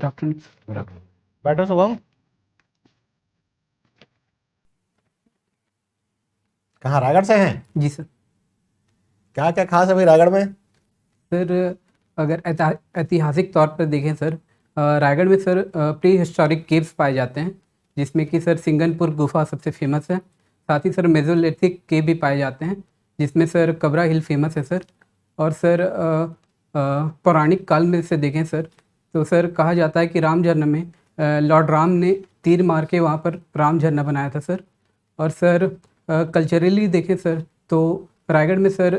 Good afternoon. बैठो शुभम। कहाँ, रायगढ़ से हैं? जी सर। क्या क्या खास है भाई रायगढ़ में? सर अगर ऐतिहासिक तौर पर देखें सर, रायगढ़ में सर प्री हिस्टोरिक केव्स पाए जाते हैं, जिसमें कि सर सिंगनपुर गुफा सबसे फेमस है। साथ ही सर मेसोलिथिक केव भी पाए जाते हैं, जिसमें सर कबरा हिल फेमस है सर। और सर पौराणिक काल में से देखें सर, तो सर कहा जाता है कि राम झरना में लॉर्ड राम ने तीर मार के वहाँ पर राम झरना बनाया था सर। और सर कल्चरली देखें सर, तो रायगढ़ में सर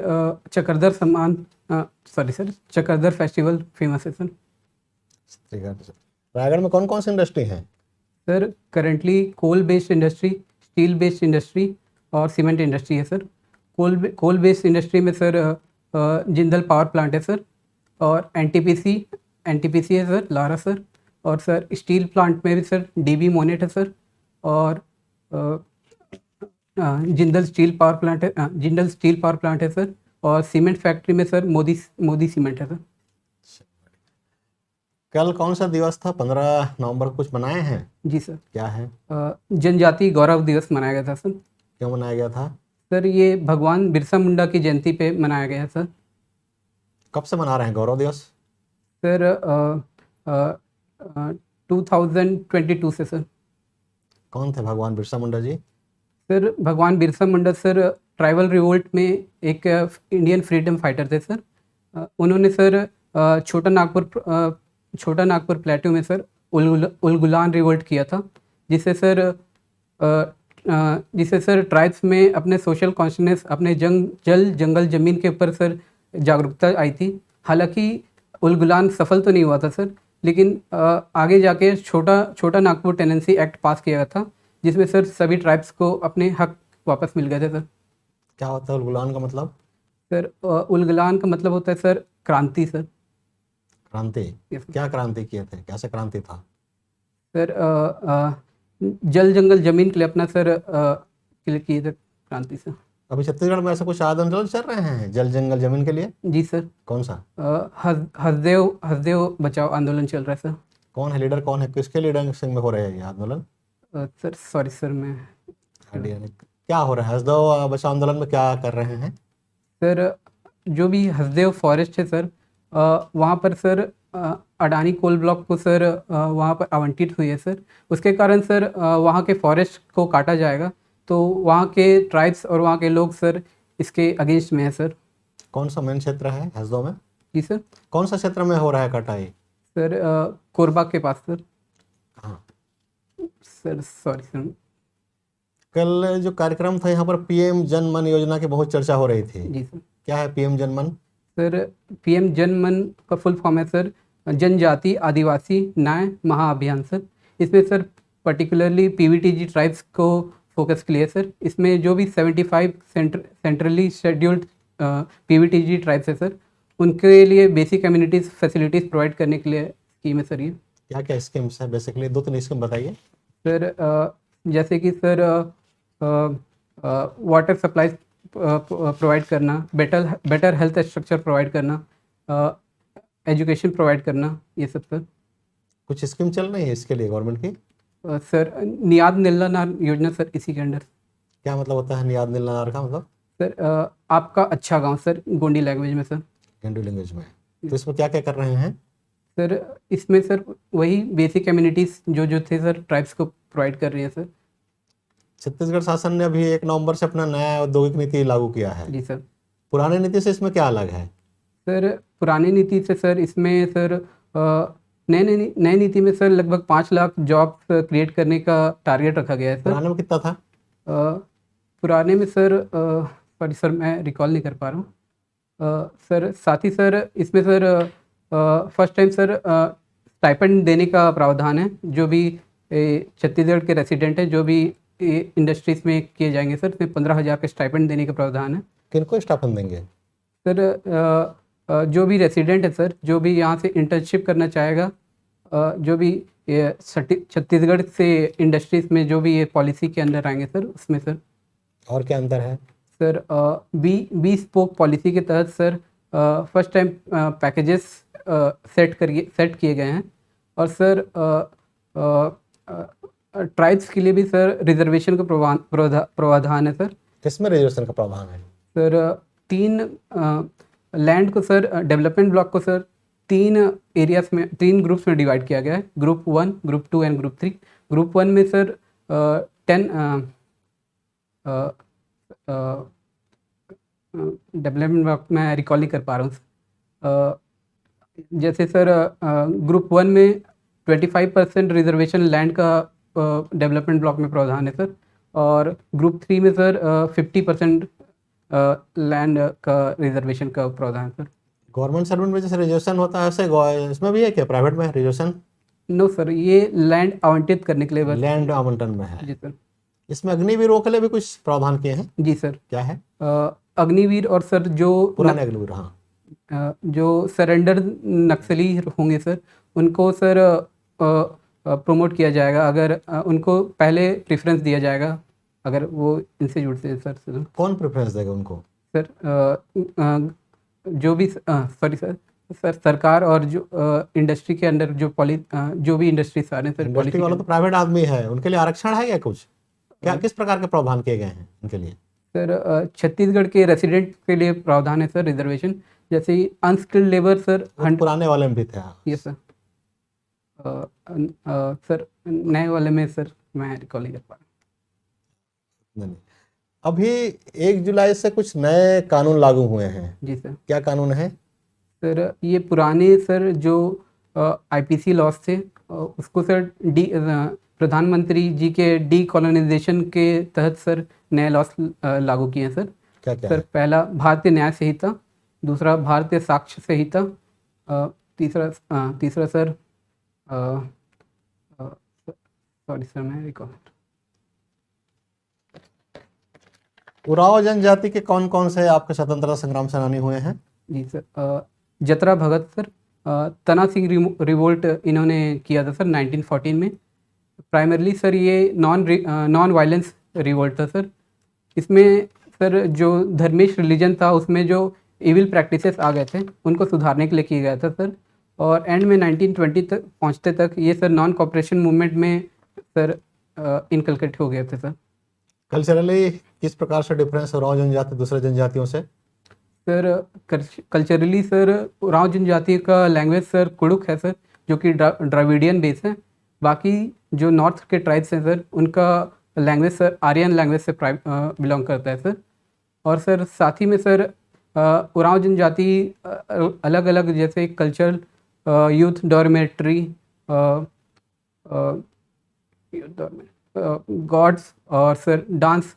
चकरदर सम्मान sorry sir Chakradhar festival famous है सर। ठीक है। रायगढ़ में कौन कौन सी इंडस्ट्री है? Sir currently coal based industry, steel based industry और सीमेंट इंडस्ट्री है सर। कोल बेस्ड इंडस्ट्री में सर जिंदल पावर प्लांट है सर, और एनटीपीसी है सर, लारा सर। और सर स्टील प्लांट में भी सर डीबी मोनेट है सर, और जिंदल स्टील पावर प्लांट है सर। और सीमेंट फैक्ट्री में सर मोदी सीमेंट है सर। कल कौन सा दिवस था? 15 नवंबर को कुछ मनाए हैं? जी सर। क्या है? जनजाति गौरव दिवस मनाया गया था सर। क्यों मनाया गया था? सर ये भगवान बिरसा मुंडा की जयंती पे मनाया गया है सर। कब से मना रहे हैं गौरव दिवस? सर 2022 से सर। कौन थे भगवान बिरसा मुंडा जी? सर भगवान Birsa Munda sir tribal revolt में एक इंडियन फ्रीडम फाइटर थे सर। उन्होंने सर छोटा नागपुर प्लेटू में सर उलगुलान रिवोल्ट किया था, जिससे सर ट्राइब्स में अपने सोशल कॉन्शनेस, अपने जंगल ज़मीन के ऊपर सर जागरूकता आई थी। हालांकि उलगुलान सफल तो नहीं हुआ था सर, लेकिन आगे जाके छोटा नागपुर टेनेंसी एक्ट पास किया गया था, जिसमें सर सभी ट्राइब्स को अपने हक वापस मिल गए थे सर। क्या होता है उलगुलान का मतलब? सर उलगुलान का मतलब होता है सर क्रांति सर। क्रांति? Yes, sir. क्या क्रांति किए थे? कैसे क्रांति था? सर जल जंगल जमीन के लिए अपना सर के लिए किए थे क्रांति सर। अभी छत्तीसगढ़ में ऐसा कुछ आंदोलन चल रहे हैं जल जंगल जमीन के लिए? जी सर। कौन सा? हसदेव बचाओ आंदोलन चल रहा है सर। कौन है लीडर? कौन है? किसके लीडरशिप में हो रहे हैं ये आंदोलन? सर सॉरी सर मैं आइडिया नहीं। क्या हो रहा है हसदेव बचाओ आंदोलन में? क्या कर रहे हैं? सर जो भी हसदेव फॉरेस्ट है सर, वहाँ पर सर अडानी कोल ब्लॉक को सर वहाँ पर आवंटित हुई है सर। उसके कारण सर वहाँ के फॉरेस्ट को काटा जाएगा, तो वहाँ के ट्राइब्स और वहाँ के लोग सर इसके अगेंस्ट में है सर। कौन सा मेन क्षेत्र है हसदेव में? जी सर। कौन सा क्षेत्र में हो रहा है कटाई? सर कोरबा के पास सर। हाँ। Sir sorry sir. कल जो कार्यक्रम था यहाँ पर पीएम जन मन योजना की बहुत चर्चा हो रही थी। जी सर। क्या है पीएम जन मन? सर पीएम जन मन का फुल फॉर्म है सर जनजाति आदिवासी न्याय महाअभियान सर। इसमें सर पर्टिकुलरली पीवीटीजी ट्राइब्स को फोकस के लिए सर, इसमें जो भी 75 सेंट्रली शेड्यूल्ड पीवीटीजी ट्राइब्स है सर, उनके लिए बेसिक कम्युनिटीज़ फैसिलिटीज़ प्रोवाइड करने के लिए स्कीम है सर ये। क्या क्या स्कीम्स है? बेसिकली 2-3 स्कीम बताइए। सर जैसे कि सर वाटर सप्लाई प्रोवाइड करना, बेटर हेल्थ स्ट्रक्चर प्रोवाइड करना, एजुकेशन प्रोवाइड करना, ये सब सर। कुछ स्कीम चल रही है इसके लिए गवर्नमेंट की? सर नियाद निल्लानार योजना सर इसी के अंडर। क्या मतलब होता है नियाद निलानार का मतलब? सर आपका अच्छा गांव सर, गोंडी लैंग्वेज में सर। हिंदू लैंग्वेज में। तो इसमें क्या क्या कर रहे हैं? सर इसमें सर वही बेसिक कम्युनिटीज़ जो थे सर ट्राइब्स को प्रोवाइड कर रही है सर। छत्तीसगढ़ शासन ने अभी 1 नवंबर से अपना नया औद्योगिक नीति लागू किया है। जी सर। पुरानी नीति से इसमें क्या अलग है? सर पुरानी नीति से सर इसमें सर नई नीति में सर लगभग 5 लाख जॉब क्रिएट करने का टारगेट रखा गया है सर। पुराने में कितना था? पुराने में सर सॉरी सर मैं रिकॉल नहीं कर पा रहा हूँ सर। साथ ही सर इसमें sir first time sir stipend देने का प्रावधान है, जो भी छत्तीसगढ़ के रेसिडेंट हैं, जो भी इंडस्ट्रीज में किए जाएंगे सर, इसमें 15,000 के स्टाइपेंड देने का प्रावधान है। किनको स्टाइपेंड देंगे? सर जो भी रेसिडेंट है सर, जो भी यहाँ से इंटर्नशिप करना चाहेगा, जो भी छत्तीसगढ़ से इंडस्ट्रीज में जो भी ये पॉलिसी के अंदर आएंगे सर, उसमें सर। और क्या अंतर है? सर बी स्पोक पॉलिसी के तहत sir first time packages set किए गए हैं, और सर ट्राइब्स के लिए भी सर रिजर्वेशन का प्रावधान है सर। किसमें रिजर्वेशन का प्रावधान है? सर तीन लैंड को सर डेवलपमेंट ब्लॉक को सर तीन एरियाज में, तीन ग्रुप्स में डिवाइड किया गया है, group 1, group 2 and group 3। Group 1 में सर 10 डेवलपमेंट ब्लॉक मैं रिकॉल नहीं कर पा रहा हूँ। जैसे सर ग्रुप 1 में 25% रिजर्वेशन लैंड का डेवलपमेंट ब्लॉक में प्रावधान है सर, और ग्रुप 3 में सर 50% लैंड का रिजर्वेशन का प्रावधान है सर। गवर्नमेंट सर्वेंट में जैसे रिजर्वेशन होता है ऐसे इसमें भी है क्या, प्राइवेट में रिजर्वेशन? नो सर, ये लैंड आवंटित करने के लिए बस। लैंड आवंटन में है। जी सर। इसमें अग्निवीरों के लिए भी कुछ प्रावधान किए हैं? जी सर। क्या है? अग्निवीर और सर जो पुराने अग्निवीर, हाँ, जो सरेंडर नक्सली होंगे सर, उनको सर प्रमोट किया जाएगा, अगर उनको पहले प्रेफरेंस दिया जाएगा अगर वो इनसे जुड़ते हैं सर। कौन प्रेफरेंस देगा उनको? सर जो भी सॉरी सर, सरकार और जो इंडस्ट्री के अंडर जो भी इंडस्ट्री सारे सर, इंडस्ट्री वाला तो प्राइवेट आदमी है, उनके लिए आरक्षण है क्या कुछ? क्या किस प्रकार के प्रावधान किए गए हैं उनके लिए? सर छत्तीसगढ़ के रेसिडेंट के लिए प्रावधान है सर रिजर्वेशन, जैसे अनस्किल्ड लेबर सर। पुराने वाले में भी था? Yes sir. सर नए वाले में सर मैं रिकॉल नहीं कर पा रहा। नहीं। अभी 1 जुलाई से कुछ नए कानून लागू हुए हैं। जी सर। क्या कानून है? सर ये पुराने सर जो आईपीसी लॉस थे उसको सर प्रधानमंत्री जी के डीकोलोनाइजेशन के तहत सर नए लॉस लागू किए हैं सर। क्या क्या सर है? पहला भारतीय न्याय संहिता, दूसरा भारतीय साक्ष्य संहिता, तीसरा सर सॉरी सर मैं रिकॉल। उरांव जनजाति के कौन कौन से आपके स्वतंत्रता संग्राम सेनानी हुए हैं? जी सर, जतरा भगत सर, तना सिंह रिवोल्ट इन्होंने किया था सर 1914 में। प्राइमरली सर ये नॉन वायलेंस रिवोल्ट था सर। इसमें सर जो धर्मेश रिलीजन था उसमें जो इविल प्रैक्टिसेस आ गए थे उनको सुधारने के लिए किया गया था सर, और एंड में 1920 तक पहुंचते तक ये सर नॉन कॉपरेशन मूवमेंट में सर इनकलकेट हो गए थे सर। कल्चरली किस प्रकार से डिफरेंस है उरांव जनजाति दूसरे जनजातियों से? सर कल्चरली सर उरांव जनजाति का लैंग्वेज सर कुड़ुक है सर, जो कि द्रविडियन बेस है। बाकी जो नॉर्थ के ट्राइब्स हैं सर उनका लैंग्वेज सर आर्यन लैंग्वेज से बिलोंग करता है सर। और सर साथ ही में सर उरांव जनजाति अलग अलग जैसे कल्चरल यूथ डॉर्मेट्री, गॉड्स और सर डांस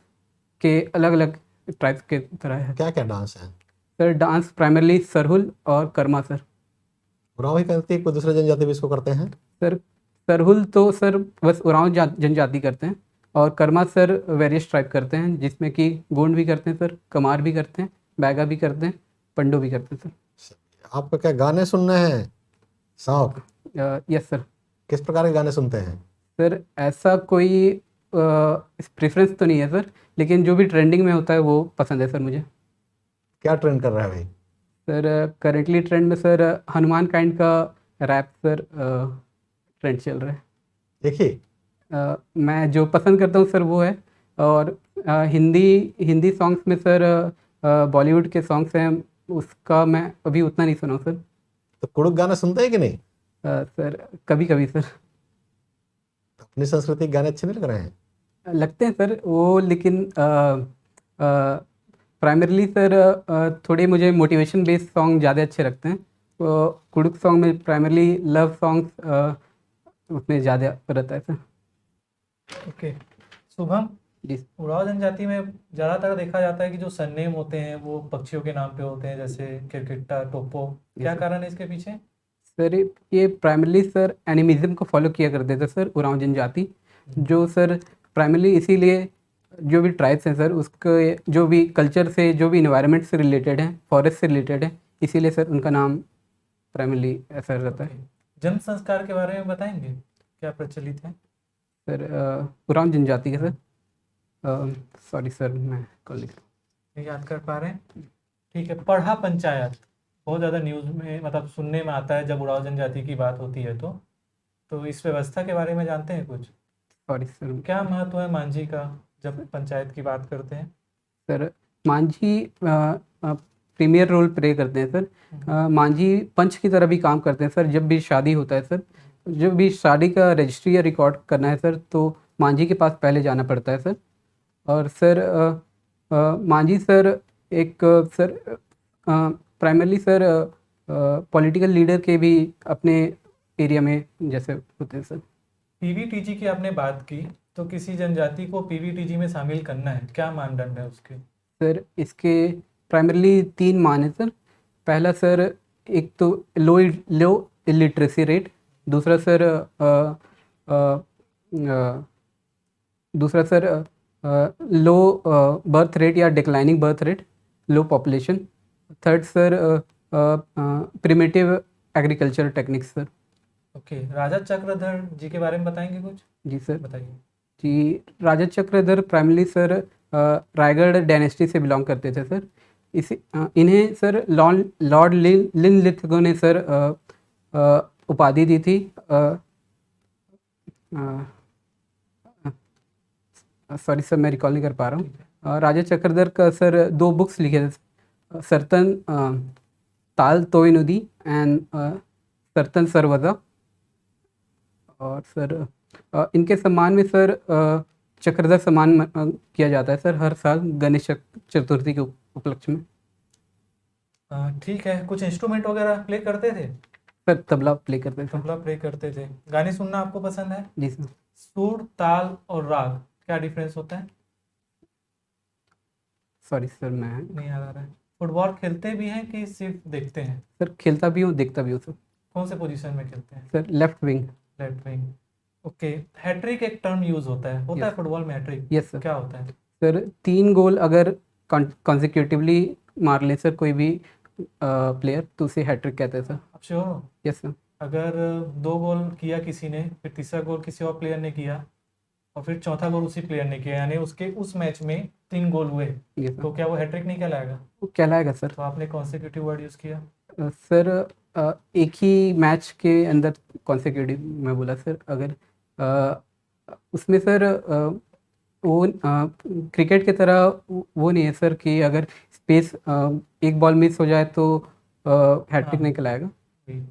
के अलग अलग ट्राइब्स के तरह है। क्या क्या डांस है? सर डांस प्राइमरली सरहुल और कर्मा सर। उरांव ही करती है, कोई दूसरे जनजाति भी इसको करते हैं? सर सरहुल तो सर बस उरांव जनजाति करते हैं, और कर्मा सर वेरियस ट्राइब करते हैं, जिसमें कि गोंड भी करते हैं सर, कमार भी करते हैं, बैगा भी करते हैं, पंडो भी करते हैं सर। आपको क्या गाने सुनने हैं शौक? Yes sir. किस प्रकार के गाने सुनते हैं? सर ऐसा कोई प्रेफरेंस तो नहीं है सर, लेकिन जो भी ट्रेंडिंग में होता है वो पसंद है सर मुझे। क्या ट्रेंड कर रहा है भाई? सर करेंटली ट्रेंड में सर हनुमान काइंड का रैप सर ट्रेंड चल रहा है। देखिए, मैं जो पसंद करता हूँ सर वो है, और हिंदी सॉन्ग्स में सर बॉलीवुड के सॉन्ग्स हैं उसका मैं अभी उतना नहीं सुना हूँ सर। तो कुड़ुक गाना सुनते हैं कि नहीं? सर कभी कभी सर। अपनी संस्कृति के गाने अच्छे नहीं लग रहे हैं? लगते हैं सर वो, लेकिन प्राइमरली सर थोड़े मुझे मोटिवेशन बेस्ड सॉन्ग ज़्यादा अच्छे लगते हैं। कुड़ुक सॉन्ग में प्राइमरली लव सॉन्ग्स उसमें ज़्यादा रहता है सर। ओके शुभम, जी उरांव जनजाति में ज़्यादातर देखा जाता है कि जो सरनेम होते हैं वो पक्षियों के नाम पे होते हैं, जैसे किरकिट्टा, टोपो। क्या सर। कारण है इसके पीछे? सर ये प्राइमरली सर एनिमिज्म को फॉलो किया करते थे सर उरांव जनजाति, जो सर प्राइमरली इसीलिए जो भी ट्राइब्स हैं सर उसके जो भी कल्चर से, जो भी इन्वायरमेंट से रिलेटेड है, फॉरेस्ट से रिलेटेड है, इसीलिए सर उनका नाम प्राइमरली ऐसा रहता है। जन्म संस्कार के बारे में बताएंगे, क्या प्रचलित है? सर उरांव जनजाति का सर सॉरी सर मैं कॉल लिख याद कर पा रहे हैं? ठीक है। पढ़ा पंचायत बहुत ज़्यादा न्यूज़ में मतलब सुनने में आता है जब उरांव जनजाति की बात होती है तो तो इस व्यवस्था के बारे में जानते हैं कुछ? Sorry sir. क्या महत्व है मांझी का जब पंचायत की बात करते हैं? Sir Manjhi premier role play करते हैं सर। मांझी पंच की तरह भी काम करते हैं सर। जब भी शादी होता है सर, जब भी शादी का रजिस्ट्री या रिकॉर्ड करना है सर, तो मांझी के पास पहले जाना पड़ता है सर। और सर मांझी सर एक sir primarily sir political leader के भी अपने एरिया में जैसे होते हैं सर। पीवीटीजी की आपने बात की, तो किसी जनजाति को पीवीटीजी में शामिल करना है, क्या मानदंड है उसके? सर इसके प्राइमरली 3 मान हैं सर। पहला सर एक तो लो लो इलिटरेसी रेट, दूसरा सर दूसरा सर लो बर्थ रेट या declining birth rate, low population, third sir primitive agriculture techniques sir. Okay, Raja Chakradhar ji के बारे में बताएंगे कुछ? जी सर। बताइए। जी, Raja Chakradhar primarily sir Raigarh dynasty से बिलोंग करते थे सर। इन्हें सर लॉर्ड लिनलिथगो ने सर उपाधि दी थी। सॉरी सर, मैं रिकॉल नहीं कर पा रहा हूँ। राजा चक्रधर का सर 2 बुक्स लिखे थे, सरतन ताल तोयनुदी एंड सरतन सरवदा। और सर इनके सम्मान में सर चक्रधर सम्मान किया जाता है सर हर साल गणेश चतुर्थी के उपलक्ष्य में। ठीक है, कुछ इंस्ट्रूमेंट वगैरह प्ले करते थे? सर तबला प्ले करते थे। तबला प्ले करते थे। गाने सुनना आपको पसंद है? जी सर। सुर, ताल और राग, क्या डिफरेंस होता है? सॉरी सर, मैं नहीं याद आ रहा है। फुटबॉल खेलते भी हैं कि सिर्फ देखते हैं? सर खेलता भी हूँ, देखता भी हूँ सर। कौन से पोजीशन में खेलते हैं? Sir left wing. Left wing. Okay, hattrick एक टर्म यूज होता है Yes. फुटबॉल में हैट्रिक? Yes sir. क्या होता है? सर 3 गोल अगर कॉन्जिक्यूटिवली मार ले सर कोई भी प्लेयर, तो उसे हैट्रिक कहते हैं सर। आप श्योर हो? Yes sir. अगर 2 गोल किया किसी ने, फिर तीसरा गोल किसी और प्लेयर ने किया, और फिर चौथा गोल उसी प्लेयर ने किया, यानी उसके उस मैच में 3 गोल हुए, यस तो सर, क्या वो हैट्रिक नहीं कहलाएगा? वो कहलाएगा सर। तो आपने कॉन्सेक्यूटिव वर्ड यूज़ किया। सर एक ही मैच के अंदर कॉन्सेक्यूटिव में बोला सर। अगर उसमें सर वो क्रिकेट की तरह वो नहीं है सर कि अगर स्पेस एक बॉल मिस हो जाए तो हैट्रिक हाँ। नहीं कहलाएगा।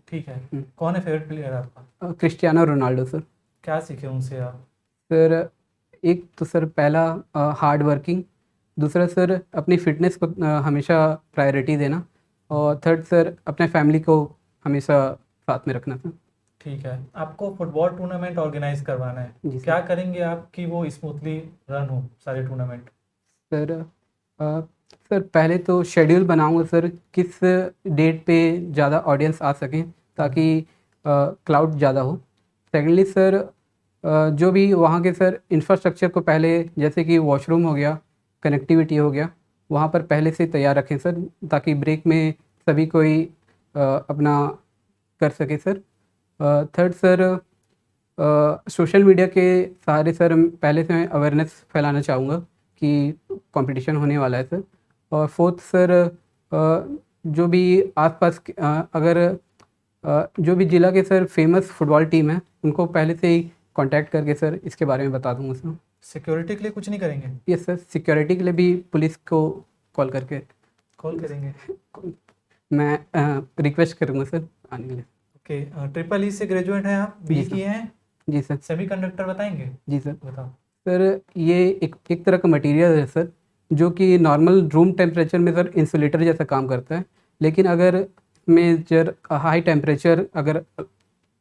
ठीक है, कौन है फेवरेट प्लेयर आपका? Cristiano Ronaldo sir. क्या सीखे उनसे आप? सर एक तो सर पहला हार्ड वर्किंग, दूसरा सर अपनी फिटनेस को हमेशा प्रायोरिटी देना, और थर्ड सर अपने फैमिली को हमेशा साथ में रखना सर। ठीक है, आपको फुटबॉल टूर्नामेंट ऑर्गेनाइज करवाना है, जी सर। क्या करेंगे आप कि वो स्मूथली रन हो सारे टूर्नामेंट? सर सर पहले तो शेड्यूल बनाऊंगा सर, किस डेट पे ज़्यादा ऑडियंस आ सकें ताकि क्राउड ज़्यादा हो। सेकेंडली सर जो भी वहाँ के सर इंफ्रास्ट्रक्चर को पहले, जैसे कि वॉशरूम हो गया, कनेक्टिविटी हो गया, वहाँ पर पहले से तैयार रखें सर, ताकि ब्रेक में सभी कोई अपना कर सके sir. Third sir social media के सहारे सर पहले से मैं अवेयरनेस फैलाना चाहूँगा कि कंपटीशन होने वाला है सर। और फोर्थ सर जो भी आसपास अगर जो भी ज़िला के सर फेमस फुटबॉल टीम है, उनको पहले से ही कांटेक्ट करके सर इसके बारे में बता दूंगा सर। सिक्योरिटी के लिए कुछ नहीं करेंगे? यस सर, सिक्योरिटी के लिए भी पुलिस को कॉल करके कॉल करेंगे? मैं रिक्वेस्ट करूँगा सर आने के लिए। ओके, ट्रिपल ई से ग्रेजुएट हैं आप, जी बी सर। किए हैं, जी सर। सेमीकंडक्टर बताएंगे? जी सर। बताओ। सर ये एक तरह का मटेरियल है सर, जो कि नॉर्मल रूम टेम्परेचर में सर इंसुलेटर जैसा काम करता है, लेकिन अगर में जर हाई टेम्परेचर अगर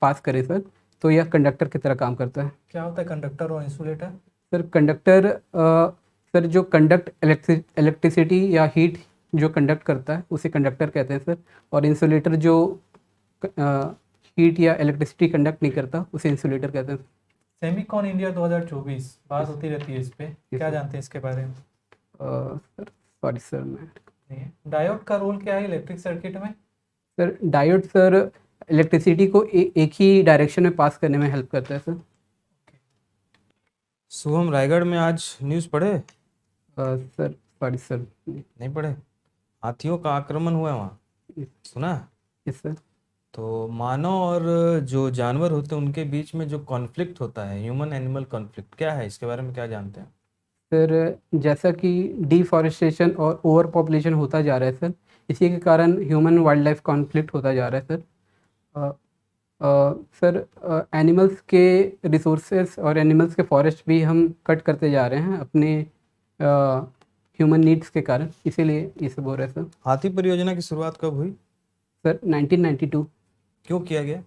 पास करे सर, तो यह कंडक्टर की तरह काम करता है। क्या होता है कंडक्टर और इंसुलेटर? सर कंडक्टर सर जो कंडक्ट इलेक्ट्रिसिटी या हीट जो कंडक्ट करता है उसे कंडक्टर कहते हैं सर, और इंसुलेटर जो हीट या इलेक्ट्रिसिटी कंडक्ट नहीं करता उसे इंसुलेटर कहते हैं। सेमीकॉन इंडिया 2024 बात होती रहती है इस पे, क्या सर। जानते हैं इसके बारे में? सर सॉरी सर, मैं नहीं है। डायोड का रोल क्या है इलेक्ट्रिक सर्किट में? सर डायोड सर इलेक्ट्रिसिटी को एक ही डायरेक्शन में पास करने में हेल्प करता है सर। शुभम, रायगढ़ में आज न्यूज़ पढ़े? Sir sorry sir. नहीं पढ़े? हाथियों का आक्रमण हुआ है वहाँ, सुना? Yes sir. तो मानव और जो जानवर होते हैं उनके बीच में जो कॉन्फ्लिक्ट होता है, ह्यूमन एनिमल कॉन्फ्लिक्ट, क्या है? इसके बारे में क्या जानते हैं? सर जैसा कि डिफॉरेस्टेशन और ओवर पॉपुलेशन होता जा रहा है सर, इसी के कारण ह्यूमन वाइल्ड लाइफ कॉन्फ्लिक्ट होता जा रहा है सर। अ, सर एनिमल्स के रिसोर्सेज और एनिमल्स के फॉरेस्ट भी हम कट करते जा रहे हैं अपने ह्यूमन नीड्स के कारण, इसीलिए ये सब हो रहा है सर। हाथी परियोजना की शुरुआत कब हुई? सर 1992। क्यों किया गया?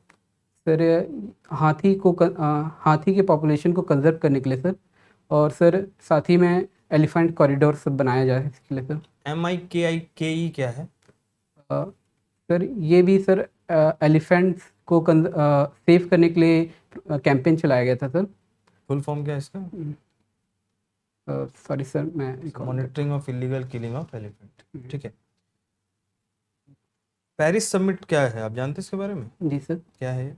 सर हाथी के पॉपुलेशन को कंजर्व करने के लिए सर, और सर साथ ही में एलिफेंट कॉरिडोर सब बनाया जाए इसके लिए सर। MIKI क्या है? अ, सर ये भी सर एलिफेंट्स को सेव करने के लिए कैंपेन चलाया गया था सर। फुल फॉर्म क्या है इसका? सॉरी सर, मैं monitoring of illegal killing of elephant. ठीक है। पेरिस समिट क्या है, आप जानते हैं इसके बारे में? जी सर। क्या है ये?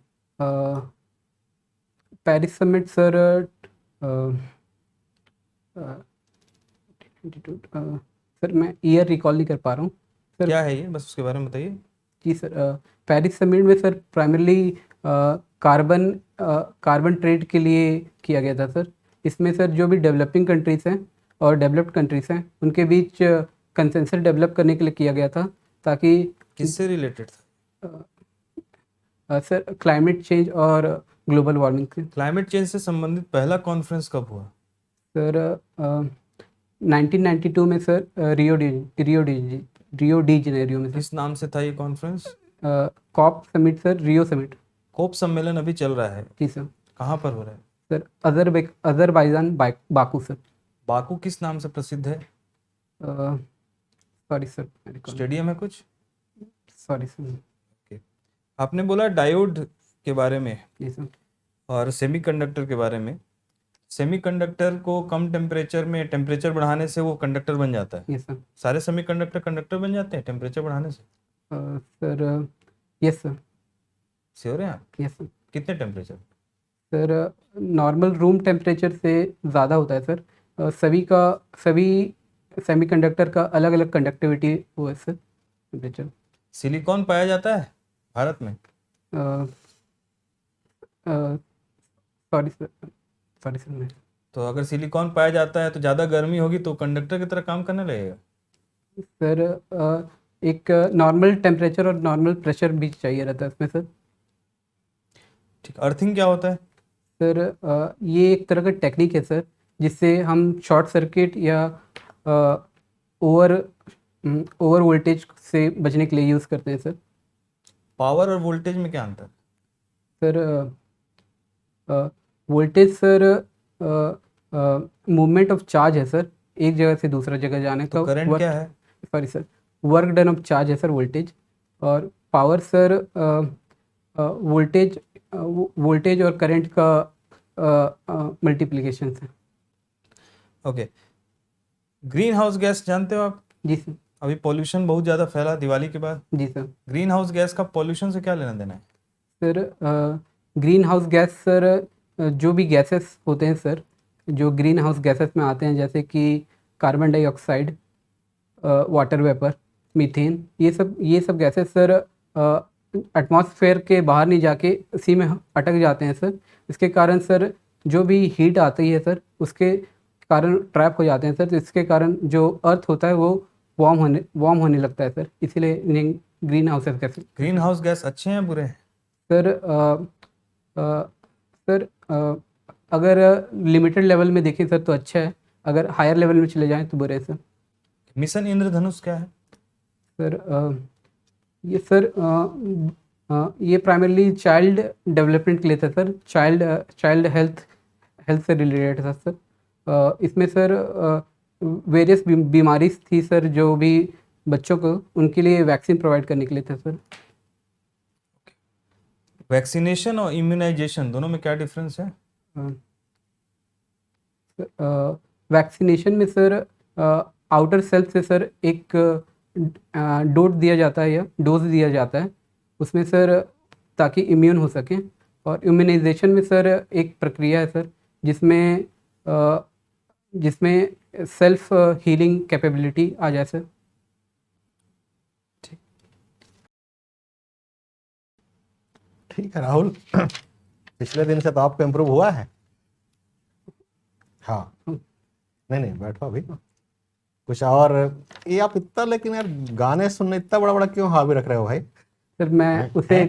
पेरिस समिट सर 22, सर मैं ईयर रिकॉल नहीं कर पा रहा हूँ सर। क्या है ये, बस उसके बारे में बताइए। जी सर, पेरिस समिट में सर प्राइमरली कार्बन ट्रेड के लिए किया गया था सर। इसमें सर जो भी डेवलपिंग कंट्रीज़ हैं और डेवलप्ड कंट्रीज़ हैं उनके बीच कंसेंसस डेवलप करने के लिए किया गया था, ताकि किससे रिलेटेड था? सर क्लाइमेट चेंज और ग्लोबल वार्मिंग से। क्लाइमेट चेंज से संबंधित पहला कॉन्फ्रेंस कब हुआ? सर 1992 में सर रियो डी जेनेरियो में सर। किस नाम से था ये conference? Corp summit sir, Rio summit. कोप सम्मेलन अभी चल रहा है, जी सर। कहाँ पर हो रहा है? Sir Azerbaijan Baku sir. Baku किस नाम से प्रसिद्ध है? सॉरी सर, स्टेडियम है कुछ? Sorry sir. आपने बोला डायोड के बारे में जी सर। और सेमीकंडक्टर के बारे में। सेमीकंडक्टर को कम टेम्परेचर में टेम्परेचर बढ़ाने से वो कंडक्टर बन जाता है। Yes sir. सारे सेमीकंडक्टर कंडक्टर बन जाते हैं टेम्परेचर बढ़ाने से? Sir yes sir. श्योर हैं आप? Yes sir. कितने temperature? Sir normal room temperature से ज़्यादा होता है सर। सभी सेमीकंडक्टर का अलग अलग कंडक्टिविटी वो है सर, टेम्परेचर। सिलिकॉन पाया जाता है भारत में? सॉरी सर मैं तो अगर सिलिकॉन पाया जाता है तो ज़्यादा गर्मी होगी तो कंडक्टर की तरह काम करने लगेगा। सर एक नॉर्मल टेम्परेचर और नॉर्मल प्रेशर भी चाहिए रहता है इसमें सर। ठीक। अर्थिंग क्या होता है? सर ये एक तरह का टेक्निक है सर, जिससे हम शॉर्ट सर्किट या ओवर वोल्टेज से बचने के लिए यूज़ करते हैं सर। पावर और वोल्टेज में क्या अंतर? Sir voltage sir movement of charge है सर, एक जगह से दूसरा जगह जाने का। तो करंट क्या है? Sorry sir, work done of charge है सर वोल्टेज। और पावर सर वोल्टेज और करंट का मल्टीप्लिकेशन है। ओके। ग्रीन हाउस गैस जानते हो आप? जी सर। अभी पॉल्यूशन बहुत ज़्यादा फैला दिवाली के बाद। जी सर। ग्रीन हाउस गैस का पॉल्यूशन से क्या लेना देना है? Sir green house gas sir जो भी गैसेस होते हैं सर, जो ग्रीन हाउस गैसेस में आते हैं, जैसे कि carbon dioxide, water vapour, methane, ये सब गैसेस सर एटमॉस्फेयर के बाहर नहीं जाके उसी में अटक जाते हैं सर। इसके कारण सर जो भी हीट आती है सर उसके कारण ट्रैप हो जाते हैं सर। तो इसके कारण जो अर्थ होता है वो वार्म होने लगता है सर, इसीलिए इन्हें green house gas. Green house gas अच्छे हैं बुरे हैं? सर अगर लिमिटेड लेवल में देखें सर तो अच्छा है, अगर हायर लेवल में चले जाएं तो बुरे हैं सर। मिशन इंद्रधनुष क्या है? सर ये प्राइमरली चाइल्ड डेवलपमेंट के लिए था सर, चाइल्ड हेल्थ से रिलेटेड था सर। इसमें सर वेरियस बीमारी थी सर, जो भी बच्चों को उनके लिए वैक्सीन प्रोवाइड करने के लिए था सर। वैक्सीनेशन और इम्यूनाइजेशन दोनों में क्या डिफरेंस है? वैक्सीनेशन में सर आउटर सेल से सर एक डोज दिया जाता है उसमें सर, ताकि इम्यून हो सकें। और इम्यूनाइजेशन में सर एक प्रक्रिया है सर जिसमें सेल्फ हीलिंग कैपेबिलिटी आ जाए सर। ठीक है राहुल, पिछले दिन से तो आपको इम्प्रूव हुआ है। हाँ, नहीं नहीं बैठो अभी कुछ और। ये आप इतना, लेकिन यार गाने सुनने इतना बड़ा बड़ा क्यों हॉबी रख रहे हो भाई? सर मैं उसे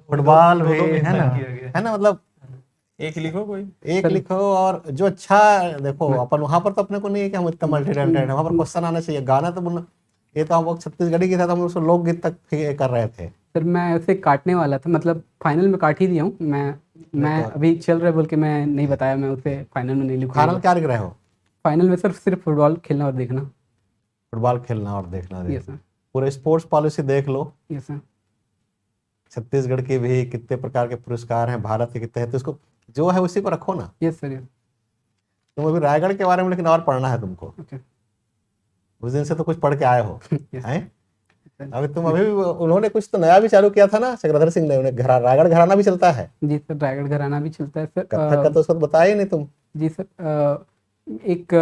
फुटबॉल भी दो है ना, इतना किया गया। है ना, मतलब एक लिखो कोई। एक लिखो। और जो अच्छा देखो, अपन वहां पर तो अपने को नहीं है कि हम इतना मल्टी टैलेंटेड है, वहां पर क्वेश्चन आना चाहिए। गाना तो बोलना, ये तो हम लोग छत्तीसगढ़ी के साथ हम उसको लोकगीत तक कर रहे थे। सर मैं उसे काटने वाला था, मतलब फाइनल में काट ही दिया हूँ मैं अभी चल रहा है बोल के मैं नहीं बताया, मैं उसे फाइनल में नहीं लिखूंगा। फाइनल क्या लिख रहे हो? फाइनल में सर सिर्फ फुटबॉल खेलना और देखना। फुटबॉल खेलना और देखना। यस सर, पूरे स्पोर्ट्स पॉलिसी देख लो, यस सर। छत्तीसगढ़ के भी कितने प्रकार के पुरस्कार हैं, भारत के कितने हैं, तो इसको जो है उसी पर रखो ना। Yes sir, yes. तुम अभी रायगढ़ के बारे में लेकिन और पढ़ना है तुमको। ओके। उस दिन से तो कुछ पढ़ के आए हो Yes. हैं? अभी तुम अभी भी, उन्होंने कुछ तो नया भी चालू किया था ना चक्रधर सिंह ने, उन्हें रायगढ़ घराना भी चलता है। जी सर, रायगढ़ घराना भी चलता है सर। कथक का तो उसको बताया ही नहीं तुम। जी सर, एक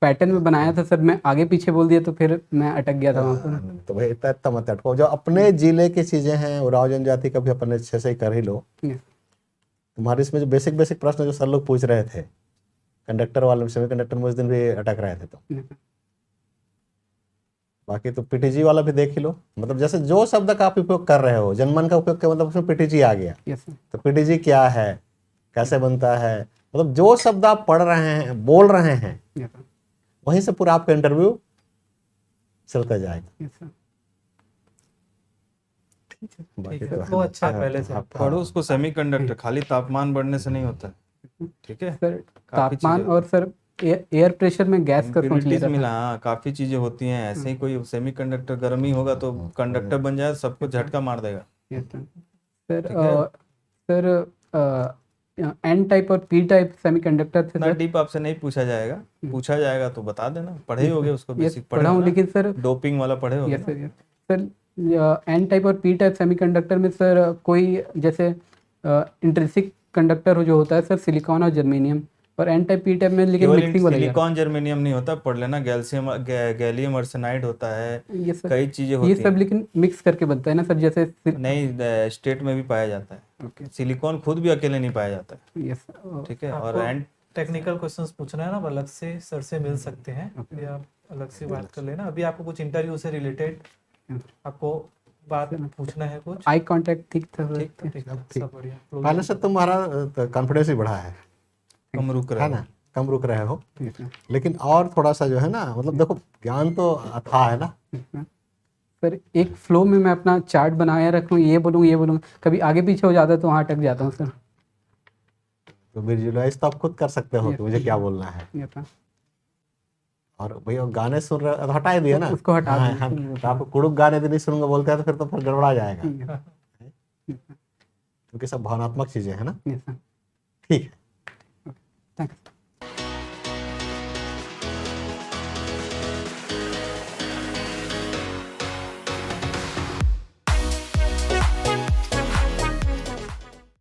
पैटर्न में बनाया था सर, मैं आगे पीछे बोल दिया तो फिर मैं अटक गया था वहाँ पर। तो भाई इतना इतना मत अटको, जो अपने जिले की चीजें हैं उराव जनजाति का भी अपन अच्छे से ही कर ही लो। Yes. तुम्हारे इसमें जो बेसिक बेसिक प्रश्न जो सर लोग पूछ रहे थे कंडक्टर वाले, सेमी कंडक्टर में उस दिन भी अटक रहे थे तो। Yes. बाकी तो पीटीजी वाला भी देख ही लो, मतलब जैसे जो शब्द का आप उपयोग कर रहे हो, जनमन का उपयोग किया मतलब उसमें पीटीजी आ गया। Yes, sir. तो पीटीजी क्या है, कैसे बनता है, मतलब जो शब्द आप पढ़ रहे हैं, बोल रहे हैं, Yes, sir. वहीं से पूरा आपका इंटरव्यू चलता जाएगा। Yes, sir. बाकी ठीक है, तो तो अच्छा है पहले से। हाँ, पढ़ो उसको। सेमीकंडक्टर खाली तापमान बढ़ने से नहीं होता है, ठीक है। सर काफी तापमान चीजें- और सर एयर प्रेशर में गैस का सोच Impurities लेता मिला, था। हाँ काफी चीजें होती हैं ऐसे ही। कोई सेमीकंडक्टर गर्म ही होगा तो कंडक्टर बन जाए, सबको झटका मार देगा। Yes, sir. सर ठीक है। सर एन टाइप और पी टाइप सेमीकंडक्टर थे इतना सर। डीप आपसे नहीं पूछा जाएगा, पूछा जाएगा तो बता देना। पढ़े ही होगे उसको, Yes, बेसिक पढ़ा हूँ, लेकिन सर डोपिंग वाला पढ़े होगे यस ना? Sir, yes sir. N type और पी टाइप सेमीकंडक्टर में सर कोई जैसे इंट्रिंसिक कंडक्टर जो होता है सर सिलिकॉन और जर्मेनियम, और एन टाइप पी टाइप में लेकिन केवल मिक्सिंग वाला सिलिकॉन जर्मेनियम नहीं होता, पढ़ लेना। गैलियम आर्सेनाइड होता है, ये सब कई चीजें ये होती सब हैं। लेकिन मिक्स करके बनता है ना सर, जैसे नहीं, स्टेट में भी पाया जाता है। ओके। सिलिकॉन खुद भी अकेले नहीं पाया जाता है, यस ठीक है। और आपको एंड टेक्निकल क्वेश्चंस पूछना है ना, आप अलग से सर से मिल सकते हैं, Okay. या आप अलग से बात कर लेना। अभी आपको कुछ इंटरव्यू से रिलेटेड आपको बात पूछना है कुछ? आई कांटेक्ट ठीक था सर। ठीक है, सब बढ़िया। पहले से तुम्हारा कॉन्फिडेंस ही बढ़ा है कम रुक रहा है ना, कम रुक रहे हो। Yes, sir. लेकिन और थोड़ा सा जो है ना, मतलब देखो ज्ञान तो अथाह है ना। Yes, sir. सर एक फ्लो में मैं अपना चार्ट बनाया रखूँ, ये बोलूँ, कभी आगे पीछे हो जाता है तो वहाँ अटक जाता हूँ सर। तो विजुअलाइज तो आप खुद कर सकते हो कि मुझे क्या बोलना है। Yes, sir. और भैया गाने सुन रहे हो तो हटा ही दिए ना, उसको हटा हाँ, दिए। हाँ, तो आपको कुड़ुक गाने तो नहीं सुनूंगा बोलते हैं तो फिर तो फिर गड़बड़ा जाएगा, Yes, क्योंकि सब भावनात्मक चीजें हैं ना। yes, sir. ठीक है। Thanks.